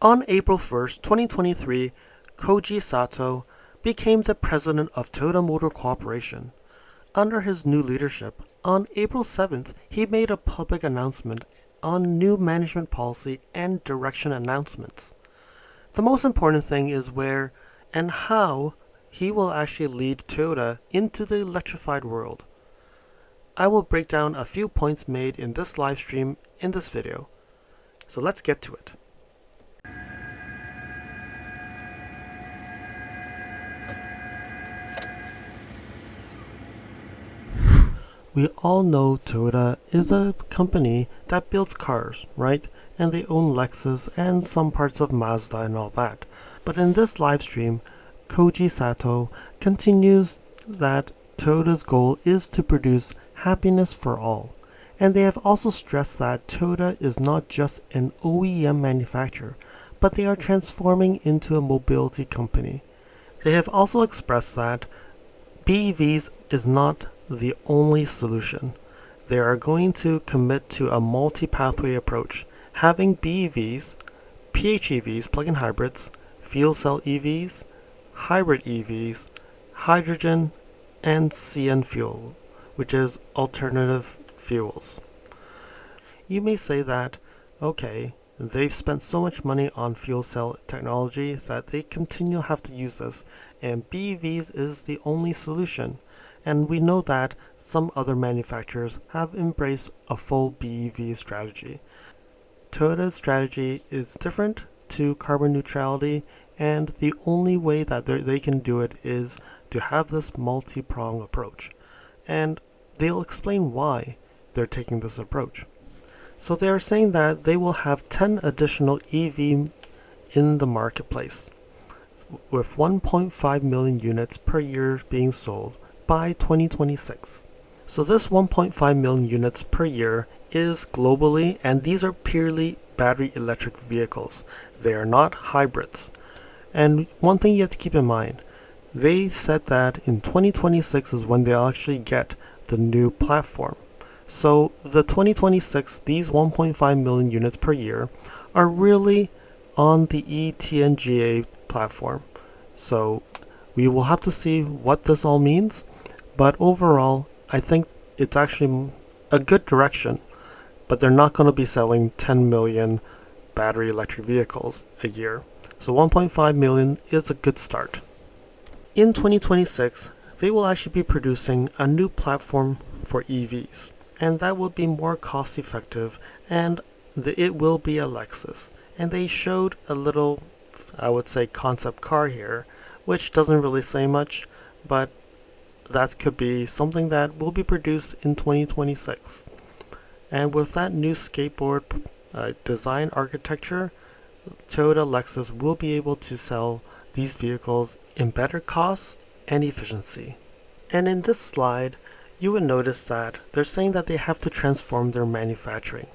On April 1st, 2023, Koji Sato became the president of Toyota Motor Corporation. Under his new leadership, on April 7th, he made a public announcement on new management policy and direction announcements. The most important thing is where and how he will actually lead Toyota into the electrified world. I will break down a few points made in this live stream in this video. So let's get to it. We all know Toyota is a company that builds cars, right? And they own Lexus and some parts of Mazda and all that. But in this live stream, Koji Sato continues that Toyota's goal is to produce happiness for all. And they have also stressed that Toyota is not just an OEM manufacturer, but they are transforming into a mobility company. They have also expressed that BEVs is not the only solution. They are going to commit to a multi-pathway approach, having BEVs, PHEVs, plug-in hybrids, fuel cell EVs, hybrid EVs, hydrogen, and CN fuel, which is alternative fuels. You may say that, okay, they've spent so much money on fuel cell technology that they continue to have to use this, and BEVs is the only solution. And we know that some other manufacturers have embraced a full BEV strategy. Toyota's strategy is different to carbon neutrality, and the only way that they can do it is to have this multi-pronged approach. And they'll explain why they're taking this approach. So they are saying that they will have 10 additional EV in the marketplace, with 1.5 million units per year being sold by 2026. So this 1.5 million units per year is globally, and these are purely battery electric vehicles. They are not hybrids. And one thing you have to keep in mind, they said that in 2026 is when they'll actually get the new platform. So the 2026, these 1.5 million units per year are really on the ETNGA platform. So we will have to see what this all means. But overall, I think it's actually a good direction, but they're not going to be selling 10 million battery electric vehicles a year. So 1.5 million is a good start. In 2026, they will actually be producing a new platform for EVs, and that will be more cost effective, and it will be a Lexus. And they showed a little, I would say, concept car here, which doesn't really say much, but that could be something that will be produced in 2026. And with that new skateboard design architecture, Toyota Lexus will be able to sell these vehicles in better costs and efficiency. And in this slide, you would notice that they're saying that they have to transform their manufacturing.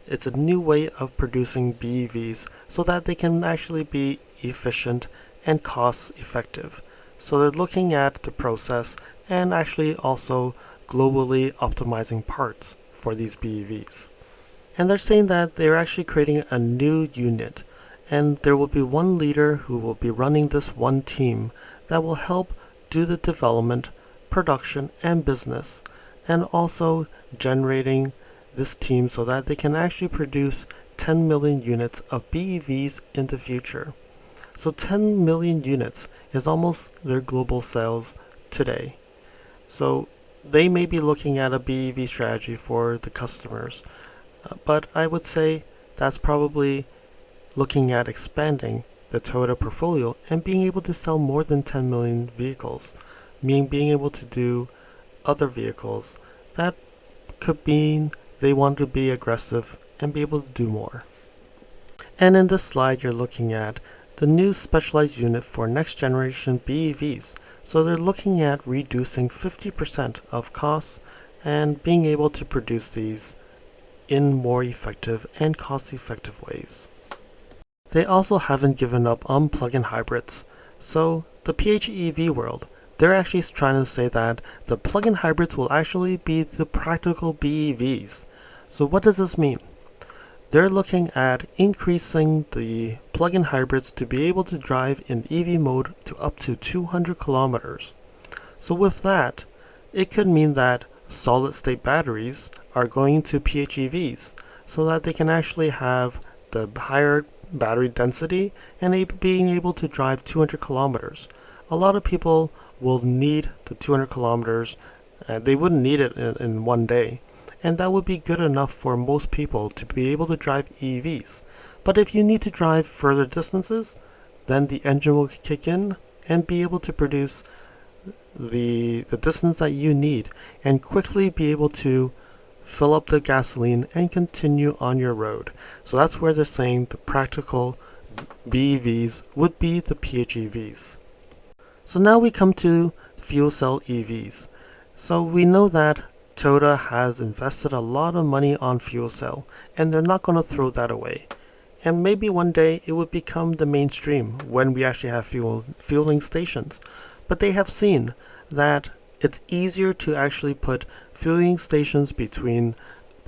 It's a new way of producing BEVs so that they can actually be efficient and cost effective. So they're looking at the process and actually also globally optimizing parts for these BEVs. And they're saying that they're actually creating a new unit, and there will be one leader who will be running this one team that will help do the development, production, and business, and also generating this team so that they can actually produce 10 million units of BEVs in the future. So 10 million units is almost their global sales today. So they may be looking at a BEV strategy for the customers, but I would say that's probably looking at expanding the Toyota portfolio and being able to sell more than 10 million vehicles, meaning being able to do other vehicles. That could mean they want to be aggressive and be able to do more. And in this slide, you're looking at the new specialized unit for next generation BEVs. So they're looking at reducing 50% of costs and being able to produce these in more effective and cost-effective ways. They also haven't given up on plug-in hybrids. So the PHEV world, they're actually trying to say that the plug-in hybrids will actually be the practical BEVs. So what does this mean? they're looking at increasing the plug-in hybrids to be able to drive in EV mode to up to 200 kilometers. So with that, it could mean that solid-state batteries are going to PHEVs so that they can actually have the higher battery density and being able to drive 200 kilometers. A lot of people will need the 200 kilometers. They wouldn't need it in one day. And that would be good enough for most people to be able to drive EVs. But if you need to drive further distances, then the engine will kick in and be able to produce the distance that you need and quickly be able to fill up the gasoline and continue on your road. So that's where they're saying the practical BEVs would be the PHEVs. So now we come to fuel cell EVs. So we know that Toyota has invested a lot of money on fuel cell, and they're not going to throw that away. And maybe one day it would become the mainstream when we actually have fueling stations. But they have seen that it's easier to actually put fueling stations between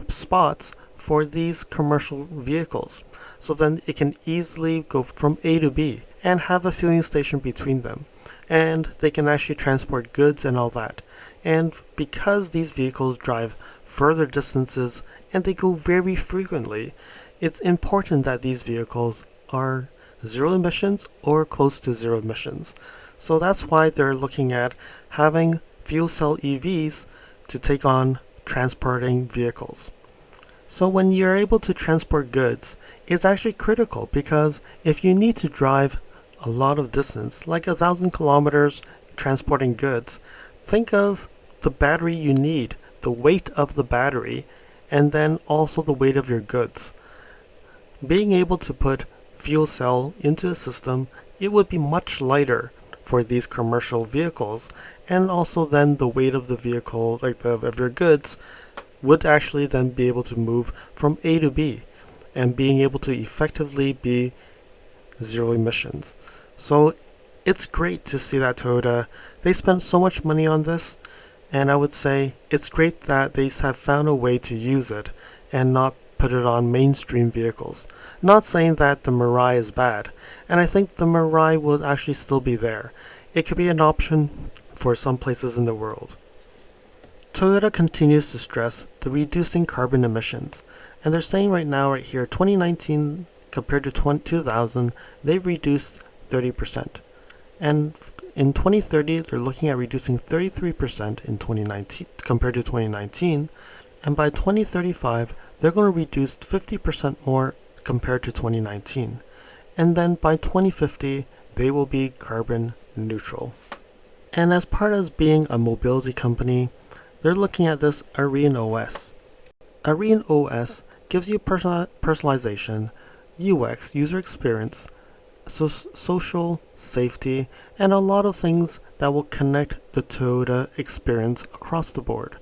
spots for these commercial vehicles. So then it can easily go from A to B and have a fueling station between them. And they can actually transport goods and all that. And because these vehicles drive further distances and they go very frequently, it's important that these vehicles are zero emissions or close to zero emissions. So that's why they're looking at having fuel cell EVs to take on transporting vehicles. So when you're able to transport goods, it's actually critical because if you need to drive a lot of distance, like 1,000 kilometers transporting goods, think of the battery you need, the weight of the battery, and then also the weight of your goods. Being able to put fuel cell into a system, it would be much lighter for these commercial vehicles, and also then the weight of the vehicle, of your goods, would actually then be able to move from A to B and being able to effectively be zero emissions. So it's great to see that Toyota, they spent so much money on this, and I would say it's great that they have found a way to use it and not put it on mainstream vehicles. Not saying that the Mirai is bad, and I think the Mirai will actually still be there. It could be an option for some places in the world. Toyota continues to stress the reducing carbon emissions, and they're saying right now, right here, 2019 compared to 2000, they've reduced 30%. And in 2030, they're looking at reducing 33% in 2019 compared to 2019, and by 2035, they're going to reduce 50% more compared to 2019. And then by 2050, they will be carbon neutral. And as part of being a mobility company, they're looking at this Arene OS. Arene OS gives you personalization, UX, user experience, social safety, and a lot of things that will connect the Toyota experience across the board.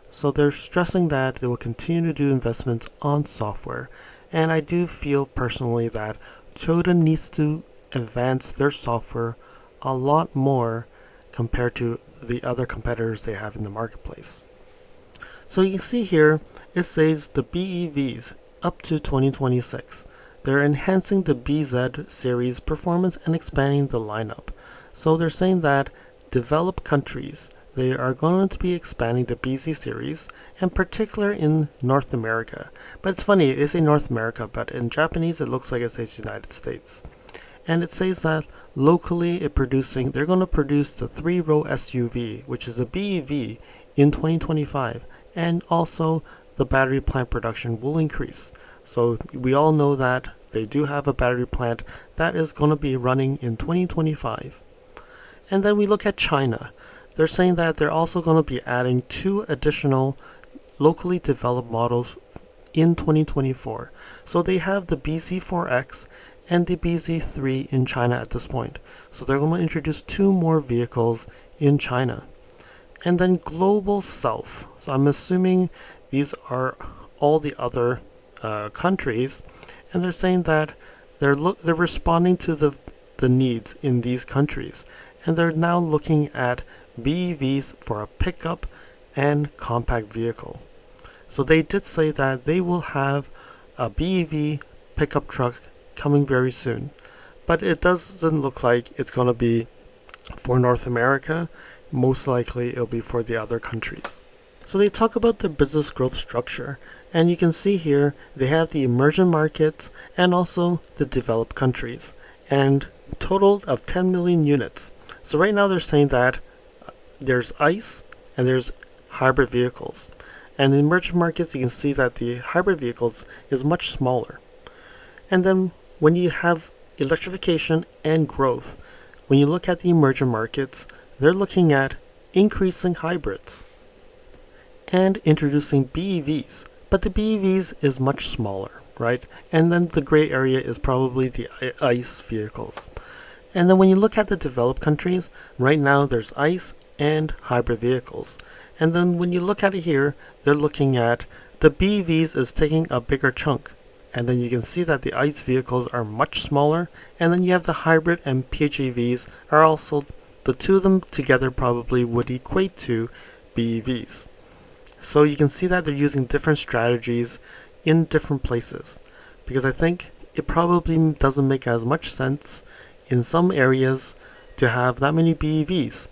So they're stressing that they will continue to do investments on software. And I do feel personally that Toyota needs to advance their software a lot more compared to the other competitors they have in the marketplace. So you can see here, it says the BEVs up to 2026. They're enhancing the BZ series performance and expanding the lineup. So they're saying that developed countries, they are going to be expanding the BZ series, in particular in North America. But it's funny, they say North America, but in Japanese it looks like it says United States. And it says that locally they're going to produce the 3-row SUV, which is a BEV, in 2025. And also the battery plant production will increase. So we all know that they do have a battery plant that is going to be running in 2025. And then we look at China. They're saying that they're also going to be adding 2 additional locally developed models in 2024. So they have the BZ4X and the BZ3 in China at this point. So they're going to introduce 2 more vehicles in China. And then Global South. So I'm assuming these are all the other countries, and they're saying that they're responding to the needs in these countries, and they're now looking at BEVs for a pickup and compact vehicle. So they did say that they will have a BEV pickup truck coming very soon. But it doesn't look like it's going to be for North America. Most likely it'll be for the other countries. So they talk about the business growth structure, and you can see here they have the emerging markets and also the developed countries, and total of 10 million units. So right now they're saying that there's ICE and there's hybrid vehicles. And in emerging markets, you can see that the hybrid vehicles is much smaller. And then when you have electrification and growth, when you look at the emerging markets, they're looking at increasing hybrids and introducing BEVs. But the BEVs is much smaller, right? And then the gray area is probably the ICE vehicles. And then when you look at the developed countries, right now there's ICE and hybrid vehicles. And then when you look at it here, they're looking at the BEVs is taking a bigger chunk. And then you can see that the ICE vehicles are much smaller. And then you have the hybrid and PHEVs are also, the two of them together probably would equate to BEVs. So you can see that they're using different strategies in different places. Because I think it probably doesn't make as much sense in some areas to have that many BEVs.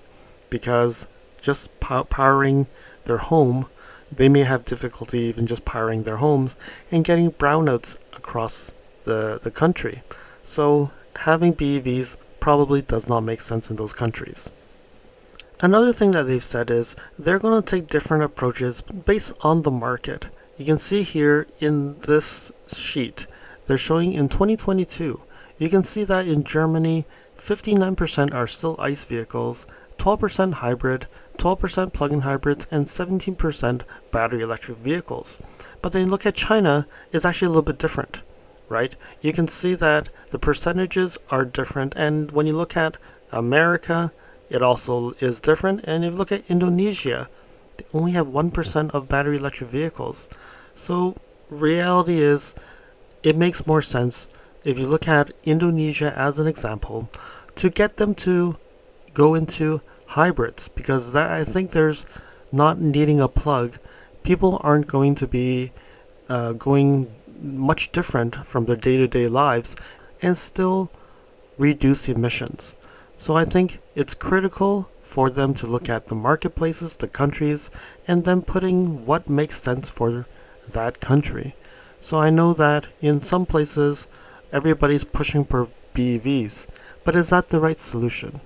Because just powering their home, they may have difficulty even just powering their homes and getting brownouts across the country. So having BEVs probably does not make sense in those countries. Another thing that they've said is they're going to take different approaches based on the market. You can see here in this sheet, they're showing in 2022, you can see that in Germany, 59% are still ICE vehicles, 12% hybrid, 12% plug-in hybrids, and 17% battery electric vehicles. But then you look at China, it's actually a little bit different, right? You can see that the percentages are different, and when you look at America, it also is different, and if you look at Indonesia, they only have 1% of battery electric vehicles. So reality is, it makes more sense if you look at Indonesia as an example, to get them to go into hybrids, because that, I think there's not needing a plug. People aren't going to be going much different from their day-to-day lives and still reduce emissions. So I think it's critical for them to look at the marketplaces, the countries, and then putting what makes sense for that country. So I know that in some places everybody's pushing for BEVs, but is that the right solution?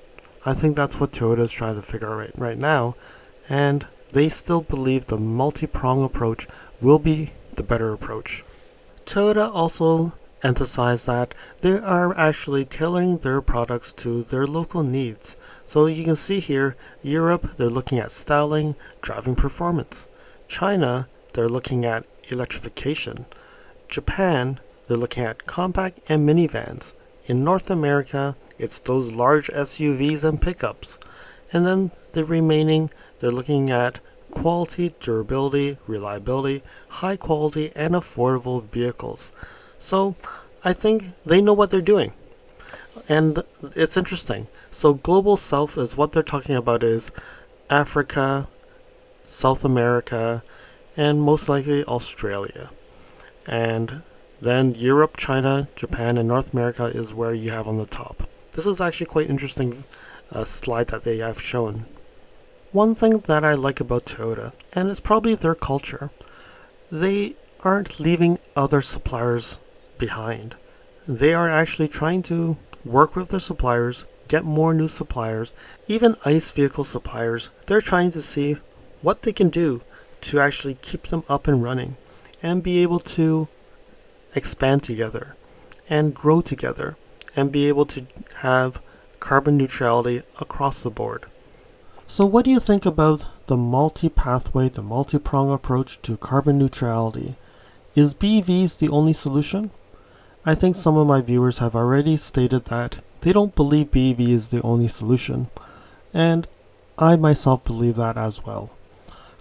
I think that's what Toyota is trying to figure out right now, and they still believe the multi-prong approach will be the better approach. Toyota also emphasized that they are actually tailoring their products to their local needs. So you can see here, Europe, they're looking at styling, driving performance. China, they're looking at electrification. Japan, they're looking at compact and minivans. In North America, it's those large SUVs and pickups. And then the remaining, they're looking at quality, durability, reliability, high quality, and affordable vehicles. So I think they know what they're doing. And it's interesting. So Global South is what they're talking about is Africa, South America, and most likely Australia. And then Europe, China, Japan, and North America is where you have on the top. This is actually quite interesting slide that they have shown. One thing that I like about Toyota, and it's probably their culture, they aren't leaving other suppliers behind. They are actually trying to work with their suppliers, get more new suppliers, even ICE vehicle suppliers. They're trying to see what they can do to actually keep them up and running and be able to expand together and grow together and be able to have carbon neutrality across the board. So what do you think about the multi-pathway, the multi-prong approach to carbon neutrality? Is BEVs the only solution? I think some of my viewers have already stated that they don't believe BEV is the only solution, and I myself believe that as well.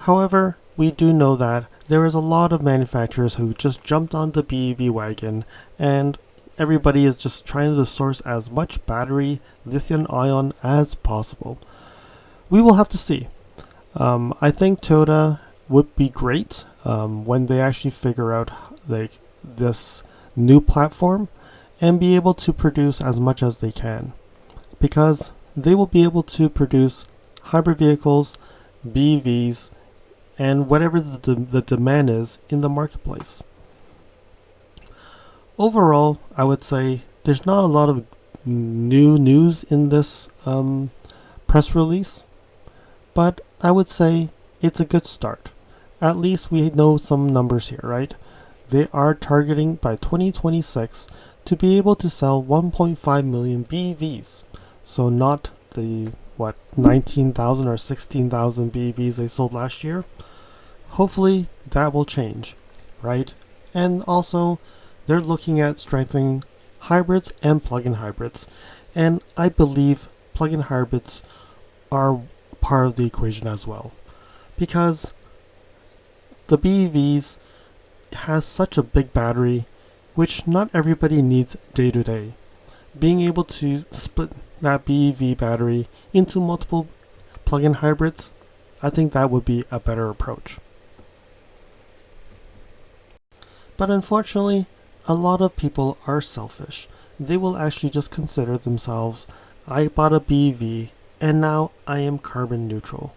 However, we do know that there is a lot of manufacturers who just jumped on the BEV wagon, and everybody is just trying to source as much battery lithium-ion as possible. We will have to see. I think Toyota would be great when they actually figure out this new platform and be able to produce as much as they can, because they will be able to produce hybrid vehicles, BEVs, and whatever the demand is in the marketplace. Overall, I would say there's not a lot of new news in this press release, but I would say it's a good start. At least we know some numbers here, right? They are targeting by 2026 to be able to sell 1.5 million BEVs. So not the 19,000 or 16,000 BEVs they sold last year. Hopefully that will change, right? And also they're looking at strengthening hybrids and plug-in hybrids. And I believe plug-in hybrids are part of the equation as well, because the BEVs has such a big battery, which not everybody needs day to day. Being able to split that BEV battery into multiple plug-in hybrids, I think that would be a better approach. But unfortunately, a lot of people are selfish. They will actually just consider themselves, I bought a BEV and now I am carbon neutral.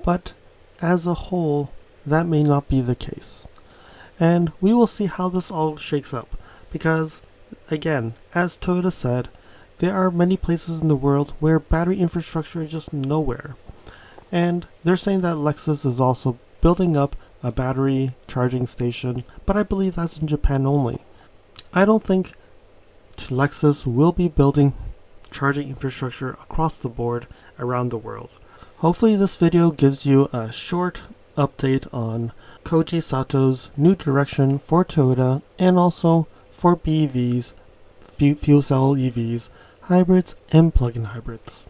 But as a whole, that may not be the case. And we will see how this all shakes up, because again, as Toyota said, there are many places in the world where battery infrastructure is just nowhere. And they're saying that Lexus is also building up a battery charging station, but I believe that's in Japan only. I don't think Lexus will be building charging infrastructure across the board around the world. Hopefully this video gives you a short update on Koji Sato's new direction for Toyota and also for BEVs, fuel cell EVs, hybrids, and plug-in hybrids.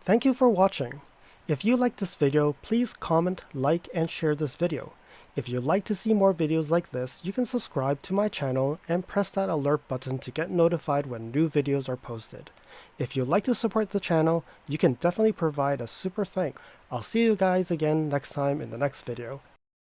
Thank you for watching. If you liked this video, please comment, like, and share this video. If you'd like to see more videos like this, you can subscribe to my channel and press that alert button to get notified when new videos are posted. If you'd like to support the channel, you can definitely provide a super thanks. I'll see you guys again next time in the next video.